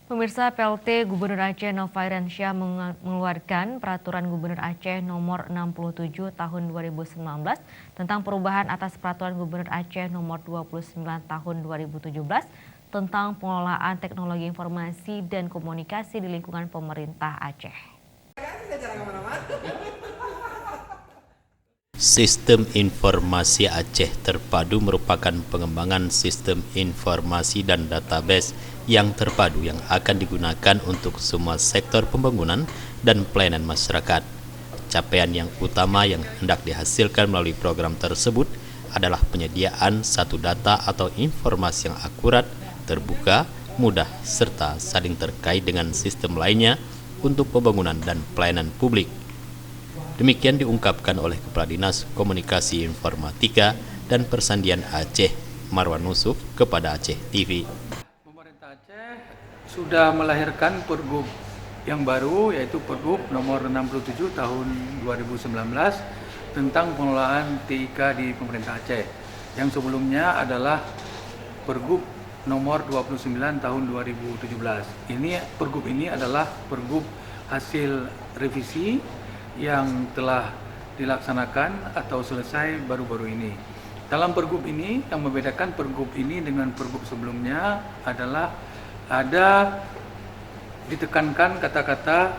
Pemirsa, PLT Gubernur Aceh Novairansyah mengeluarkan Peraturan Gubernur Aceh Nomor 67 Tahun 2019 tentang perubahan atas Peraturan Gubernur Aceh Nomor 29 Tahun 2017 tentang pengelolaan teknologi informasi dan komunikasi di lingkungan pemerintah Aceh. Sistem Informasi Aceh Terpadu merupakan pengembangan sistem informasi dan database yang terpadu yang akan digunakan untuk semua sektor pembangunan dan pelayanan masyarakat. Capaian yang utama yang hendak dihasilkan melalui program tersebut adalah penyediaan satu data atau informasi yang akurat, terbuka, mudah, serta saling terkait dengan sistem lainnya untuk pembangunan dan pelayanan publik. Demikian diungkapkan oleh Kepala Dinas Komunikasi Informatika dan Persandian Aceh, Marwan Nusuf, kepada Aceh TV. Pemerintah Aceh sudah melahirkan Pergub yang baru, yaitu Pergub nomor 67 tahun 2019 tentang pengelolaan TIK di pemerintah Aceh. Yang sebelumnya adalah Pergub nomor 29 tahun 2017. Pergub ini adalah Pergub hasil revisi yang telah dilaksanakan atau selesai baru-baru ini. Dalam Pergub ini, yang membedakan Pergub ini dengan Pergub sebelumnya adalah ada ditekankan kata-kata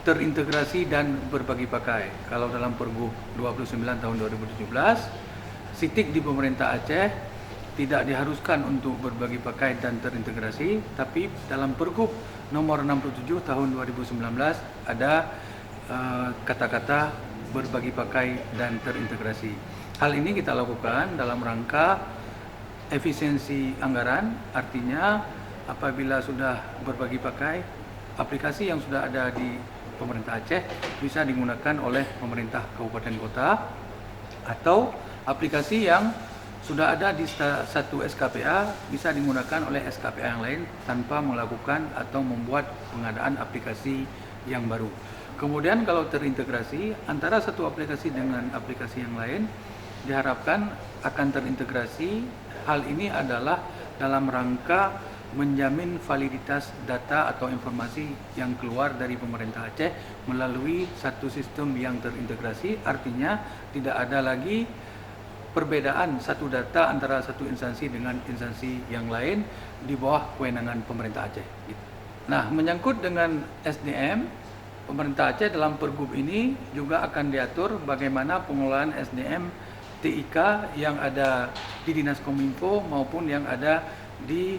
terintegrasi dan berbagi pakai. Kalau dalam Pergub 29 tahun 2017, sitik di pemerintah Aceh tidak diharuskan untuk berbagi pakai dan terintegrasi, tapi dalam Pergub nomor 67 tahun 2019 ada kata-kata berbagi pakai dan terintegrasi. Hal ini kita lakukan dalam rangka efisiensi anggaran, artinya apabila sudah berbagi pakai, aplikasi yang sudah ada di pemerintah Aceh bisa digunakan oleh pemerintah kabupaten kota, atau aplikasi yang sudah ada di satu SKPA bisa digunakan oleh SKPA yang lain tanpa melakukan atau membuat pengadaan aplikasi yang baru. Kemudian kalau terintegrasi antara satu aplikasi dengan aplikasi yang lain diharapkan akan terintegrasi. Hal ini adalah dalam rangka menjamin validitas data atau informasi yang keluar dari pemerintah Aceh melalui satu sistem yang terintegrasi, artinya tidak ada lagi perbedaan satu data antara satu instansi dengan instansi yang lain di bawah kewenangan pemerintah Aceh. Nah, menyangkut dengan SDM, pemerintah Aceh dalam Pergub ini juga akan diatur bagaimana pengelolaan SDM TIK yang ada di Dinas Kominfo maupun yang ada di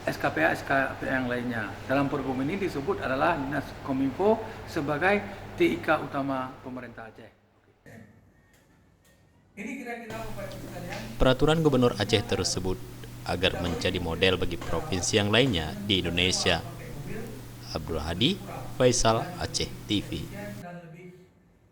SKPA yang lainnya. Dalam Pergub ini disebut adalah Dinas Kominfo sebagai TIK utama pemerintah Aceh. Peraturan Gubernur Aceh tersebut agar menjadi model bagi provinsi yang lainnya di Indonesia. Abdul Hadi, Faisal, Aceh TV.